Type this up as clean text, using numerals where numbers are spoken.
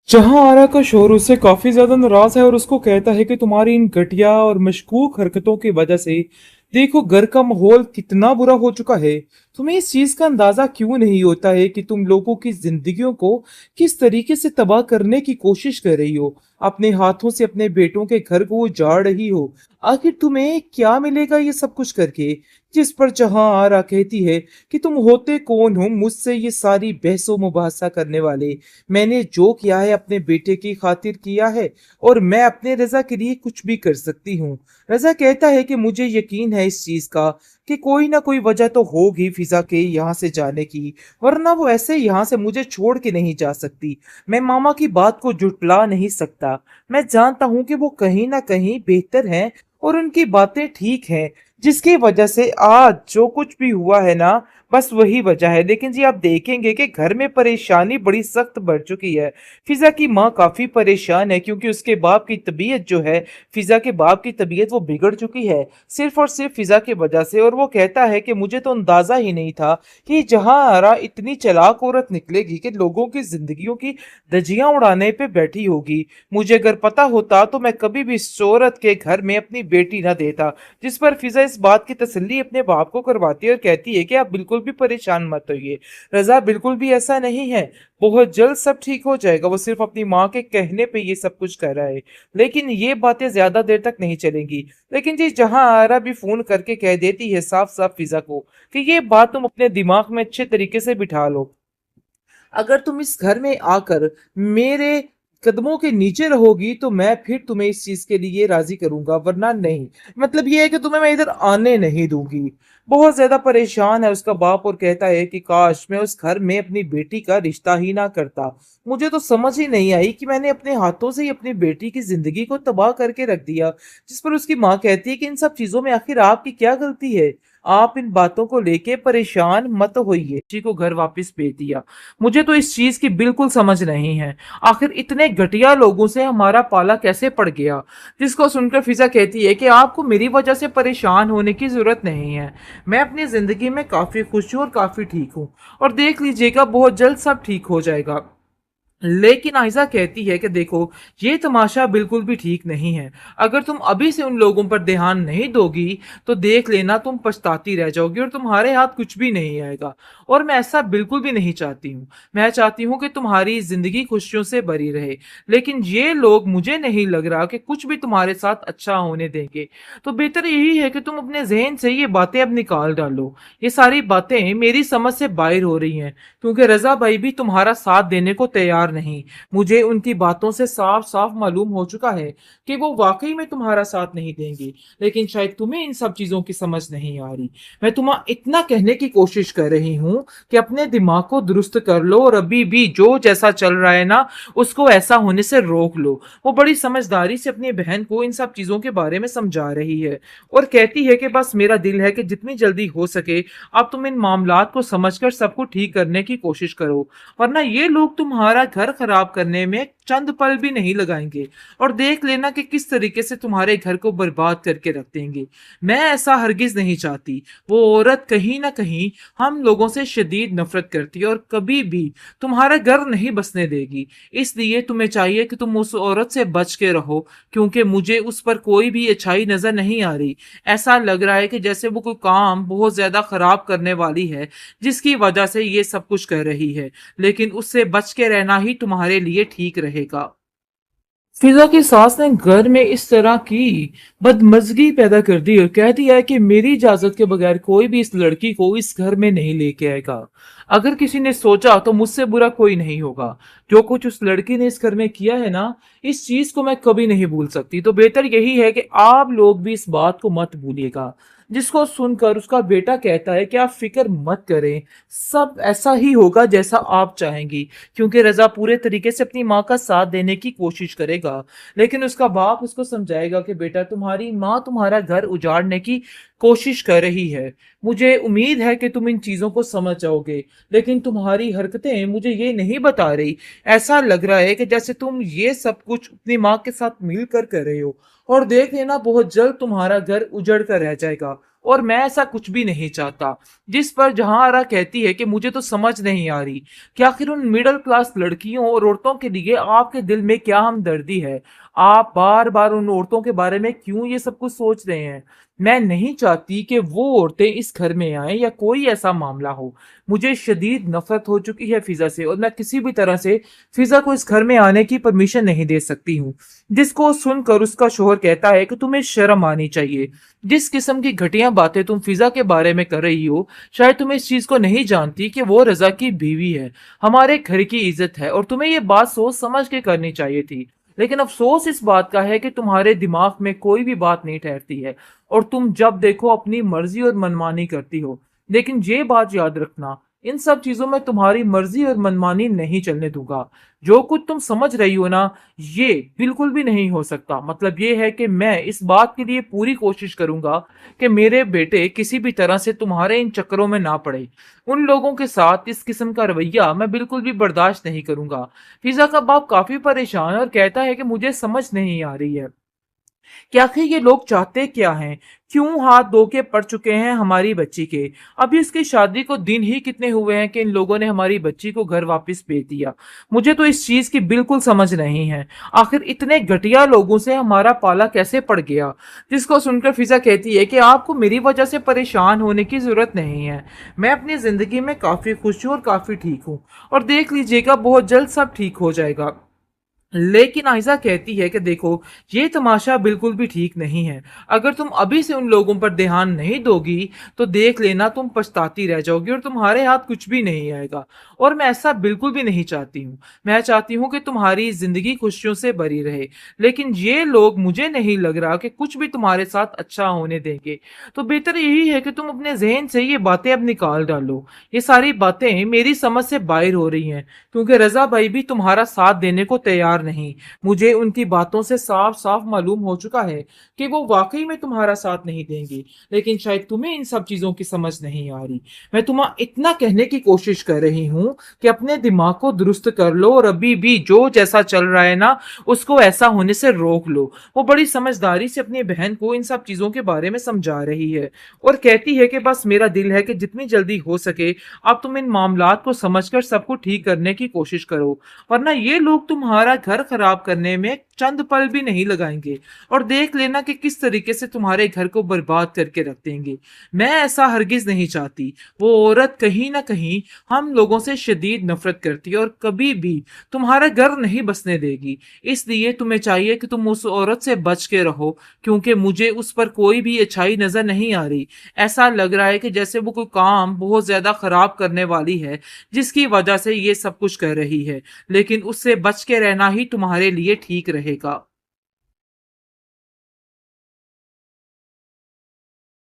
जहां आरा का शोर उससे काफी ज्यादा नाराज है और उसको कहता है कि तुम्हारी इन घटिया और मशकूक हरकतों की वजह से देखो घर का माहौल कितना बुरा हो चुका है। तुम्हें इस चीज का अंदाजा क्यों नहीं होता है कि तुम लोगों की जिंदगियों को किस तरीके से तबाह करने की कोशिश कर रही हो। अपने हाथों से अपने बेटों के घर को उजाड़ रही हो। आखिर तुम्हें क्या मिलेगा ये सब कुछ करके। जिस पर जहां आरा कहती है कि तुम होते कौन हो मुझसे ये सारी बहसो मुबासा करने वाले। मैंने जो किया है अपने बेटे की खातिर किया है और मैं अपने रजा के लिए कुछ भी कर सकती हूँ। रजा कहता है कि मुझे यकीन है इस चीज का कि कोई ना कोई वजह तो होगी फिजा के यहाँ से जाने की, वरना वो ऐसे यहाँ से मुझे छोड़ के नहीं जा सकती। मैं मामा की बात को जुटला नहीं सकता। मैं जानता हूँ कि वो कहीं ना कहीं बेहतर हैं और उनकी बातें ठीक हैं, जिसकी वजह से आज जो कुछ भी हुआ है ना, बस वही वजह है। लेकिन जी आप देखेंगे कि घर में परेशानी बड़ी सख्त बढ़ चुकी है। फिजा की माँ काफी परेशान है क्योंकि उसके बाप की तबीयत जो है, फिजा के बाप की तबीयत वो बिगड़ चुकी है सिर्फ और सिर्फ फिजा की वजह से। और वो कहता है कि मुझे तो अंदाजा ही नहीं था कि जहां आरा इतनी चालाक औरत निकलेगी कि लोगों की जिंदगियों की धज्जियां उड़ाने पे बैठी होगी। मुझे अगर पता होता तो मैं कभी भी इस औरत के घर में अपनी बेटी ना देता। जिस पर फिजा इस बात की तसल्ली अपने बाप को करवाती है और कहती है कि आप बिल्कुल भी परेशान मत होइए, रजा बिल्कुल भी ऐसा नहीं है, बहुत जल्द सब ठीक हो जाएगा। वो सिर्फ अपनी माँ के कहने पे ये सब कुछ कर रहा है, लेकिन ये बातें ज्यादा देर तक नहीं चलेंगी। लेकिन जी जहां आरा भी फोन करके कह देती है साफ साफ फिजा को कि ये बात तुम अपने दिमाग में अच्छे तरीके से बिठा लो। अगर तुम इस घर में आकर मेरे कदमों के नीचे रहोगी तो मैं फिर तुम्हें इस चीज के लिए राजी करूंगा, वरना नहीं। मतलब ये है कि तुम्हें मैं इधर आने नहीं दूंगी। बहुत ज्यादा परेशान है उसका बाप और कहता है कि काश मैं उस घर में अपनी बेटी का रिश्ता ही ना करता। मुझे तो समझ ही नहीं आई कि मैंने अपने हाथों से ही अपनी बेटी की जिंदगी को तबाह करके रख दिया। जिस पर उसकी माँ कहती है कि इन सब चीजों में आखिर आपकी क्या गलती है। आप इन बातों को लेके परेशान मत होइए। जी को घर वापस भेज दिया। मुझे तो इस चीज की बिल्कुल समझ नहीं है, आखिर इतने घटिया लोगों से हमारा पाला कैसे पड़ गया। जिसको सुनकर फिजा कहती है कि आपको मेरी वजह से परेशान होने की जरूरत नहीं है। मैं अपनी जिंदगी में काफी खुश हूँ और काफी ठीक हूँ, और देख लीजिएगा बहुत जल्द सब ठीक हो जाएगा। लेकिन आयजा कहती है कि देखो, ये तमाशा बिल्कुल भी ठीक नहीं है। अगर तुम अभी से उन लोगों पर ध्यान नहीं दोगी तो देख लेना तुम पछताती रह जाओगी और तुम्हारे हाथ कुछ भी नहीं आएगा। और मैं ऐसा बिल्कुल भी नहीं चाहती हूँ। मैं चाहती हूँ कि तुम्हारी जिंदगी खुशियों से भरी रहे, लेकिन ये लोग मुझे नहीं लग रहा कि कुछ भी तुम्हारे साथ अच्छा होने देंगे। तो बेहतर यही है कि तुम अपने जहन से ये बातें अब निकाल डालो। ये सारी बातें मेरी समझ से बाहर हो रही हैं, क्योंकि रजा भाई भी तुम्हारा साथ देने को तैयार नहीं। मुझे उनकी बातों से साफ साफ मालूम हो चुका है कि वो वाकई में तुम्हारा साथ नहीं देंगे। लेकिन शायद तुम्हें इन सब चीजों की समझ नहीं आ रही। मैं तुम्हें इतना कहने की कोशिश कर रही हूँ कि अपने दिमाग को दुरुस्त कर लो और अभी भी जो जैसा चल रहा है ना, उसको ऐसा होने से रोक लो। वो बड़ी समझदारी से अपनी बहन को इन सब चीजों के बारे में समझा रही है और कहती है कि बस मेरा दिल है कि जितनी जल्दी हो सके अब तुम इन मामलात को समझकर सबको ठीक करने की कोशिश करो, वरना ये लोग तुम्हारा घर खराब करने में चंद पल भी नहीं लगाएंगे। और देख लेना कि किस तरीके से तुम्हारे घर को बर्बाद करके रख देंगे। मैं ऐसा हरगिज नहीं चाहती। वो औरत कहीं ना कहीं हम लोगों से शदीद नफरत करती है और कभी भी तुम्हारा घर नहीं बसने देगी। इसलिए तुम्हें चाहिए कि तुम उस औरत से बच के रहो, क्योंकि मुझे उस पर कोई भी अच्छाई नजर नहीं आ रही। ऐसा लग रहा है कि जैसे वो कोई काम बहुत ज्यादा खराब करने वाली है, जिसकी वजह से ये सब कुछ कर रही है। लेकिन उससे बच के रहना ही तुम्हारे लिए ठीक रहेगा। फिजा की सास ने घर में इस तरह की बदमजगी पैदा कर दी और कह दिया है कि मेरी इजाजत के बगैर कोई भी इस लड़की को इस घर में नहीं लेके आएगा। अगर किसी ने सोचा तो मुझसे बुरा कोई नहीं होगा। जो कुछ उस लड़की ने इस घर में किया है ना, इस चीज को मैं कभी नहीं भूल सकती। तो बेहतर यही है कि आप लोग भी इस बात को मत भूलिएगा। जिसको सुनकर उसका बेटा कहता है कि आप फिक्र मत करें, सब ऐसा ही होगा जैसा आप चाहेंगी, क्योंकि रजा पूरे तरीके से अपनी माँ का साथ देने की कोशिश करेगा। लेकिन उसका बाप उसको समझाएगा कि बेटा तुम्हारी माँ तुम्हारा घर उजाड़ने की कोशिश कर रही है। मुझे उम्मीद है कि तुम इन चीजों को समझ जाओगे, लेकिन तुम्हारी हरकतें मुझे ये नहीं बता रही। ऐसा लग रहा है कि जैसे तुम ये सब कुछ अपनी माँ के साथ मिलकर कर रहे हो, और देख लेना बहुत जल्द तुम्हारा घर उजड़ कर रह जाएगा اور मैं ऐसा कुछ भी नहीं चाहता। जिस पर जहांआरा कहती है कि मुझे तो समझ नहीं आ रही कि आखिर उन मिडिल क्लास लड़कियों और औरतों के लिए आपके दिल में क्या हमदर्दी है। आप बार बार उन औरतों के बारे में क्यों ये सब कुछ सोच रहे हैं। मैं नहीं चाहती कि वो औरतें इस घर में आए या कोई ऐसा मामला हो। मुझे शदीद नफरत हो चुकी है फिजा से, और मैं किसी भी तरह से फिजा को इस घर में आने की परमिशन नहीं दे सकती हूँ। जिसको सुनकर उसका शोहर कहता है कि तुम्हें शर्म आनी चाहिए। जिस किस्म की घटिया बातें तुम फिजा के बारे में कर रही हो, शायद तुम इस चीज को नहीं जानती कि वो रजा की बीवी है, हमारे घर की इज्जत है, और तुम्हें ये बात सोच समझ के करनी चाहिए थी। लेकिन अफसोस इस बात का है कि तुम्हारे दिमाग में कोई भी बात नहीं ठहरती है, और तुम जब देखो अपनी मर्जी और मनमानी करती हो। लेकिन ये बात याद रखना, इन सब चीजों में तुम्हारी मर्जी और मनमानी नहीं चलने दूंगा। जो कुछ तुम समझ रही हो ना, ये बिल्कुल भी नहीं हो सकता। मतलब ये है कि मैं इस बात के लिए पूरी कोशिश करूंगा कि मेरे बेटे किसी भी तरह से तुम्हारे इन चक्करों में ना पड़े। उन लोगों के साथ इस किस्म का रवैया मैं बिल्कुल भी बर्दाश्त नहीं करूंगा। फिजा का बाप काफी परेशान है और कहता है कि मुझे समझ नहीं आ रही है कि आखिर ये लोग चाहते क्या हैं। क्यों हाथ धो के पड़ चुके हैं हमारी बच्ची के। अभी उसकी शादी को दिन ही कितने हुए हैं कि इन लोगों ने हमारी बच्ची को घर वापस भेज दिया। मुझे तो इस चीज की बिल्कुल समझ नहीं है। आखिर इतने घटिया लोगों से हमारा पाला कैसे पड़ गया। जिसको सुनकर फिजा कहती है कि आपको मेरी वजह से परेशान होने की जरूरत नहीं है। मैं अपनी जिंदगी में काफी खुश हूँ और काफी ठीक हूँ, और देख लीजिएगा बहुत जल्द सब ठीक हो जाएगा। लेकिन आयशा कहती है कि देखो, ये तमाशा बिल्कुल भी ठीक नहीं है। अगर तुम अभी से उन लोगों पर ध्यान नहीं दोगी तो देख लेना तुम पछताती रह जाओगी और तुम्हारे हाथ कुछ भी नहीं आएगा। और मैं ऐसा बिल्कुल भी नहीं चाहती हूँ। मैं चाहती हूँ कि तुम्हारी जिंदगी खुशियों से भरी रहे। लेकिन ये लोग, मुझे नहीं लग रहा कि कुछ भी तुम्हारे साथ अच्छा होने देंगे। तो बेहतर यही है कि तुम अपने जहन से ये बातें अब निकाल डालो। ये सारी बातें मेरी समझ से बाहर हो रही हैं, क्योंकि रजा भाई भी तुम्हारा साथ देने को तैयार नहीं। मुझे उनकी बातों से साफ साफ मालूम हो चुका है कि वो वाकई में तुम्हारा साथ नहीं देंगे। लेकिन शायद तुम्हें इन सब चीजों की समझ नहीं आ रही। मैं तुम्हें इतना कहने की कोशिश कर रही हूँ कि अपने दिमाग को दुरुस्त कर लो, और अभी भी जो जैसा चल रहा है ना, उसको ऐसा होने से रोक लो। वो बड़ी समझदारी से अपनी बहन को इन सब चीजों के बारे में समझा रही है, और कहती है कि बस मेरा दिल है कि जितनी जल्दी हो सके अब तुम इन मामलात को समझकर सबको ठीक करने की कोशिश करो, वरना ये लोग तुम्हारा घर खराब करने में चंद पल भी नहीं लगाएंगे। और देख लेना कि किस तरीके से तुम्हारे घर को बर्बाद करके रख देंगे। मैं ऐसा हरगिज नहीं चाहती। वो औरत कहीं ना कहीं हम लोगों से शदीद नफरत करती है और कभी भी तुम्हारा घर नहीं बसने देगी। इसलिए तुम्हें चाहिए कि तुम उस औरत से बच के रहो, क्योंकि मुझे उस पर कोई भी अच्छाई नजर नहीं आ रही। ऐसा लग रहा है कि जैसे वो कोई काम बहुत ज्यादा खराब करने वाली है, जिसकी वजह से ये सब कुछ कर रही है। लेकिन उससे बच के रहना ही तुम्हारे लिए ठीक रहेगा।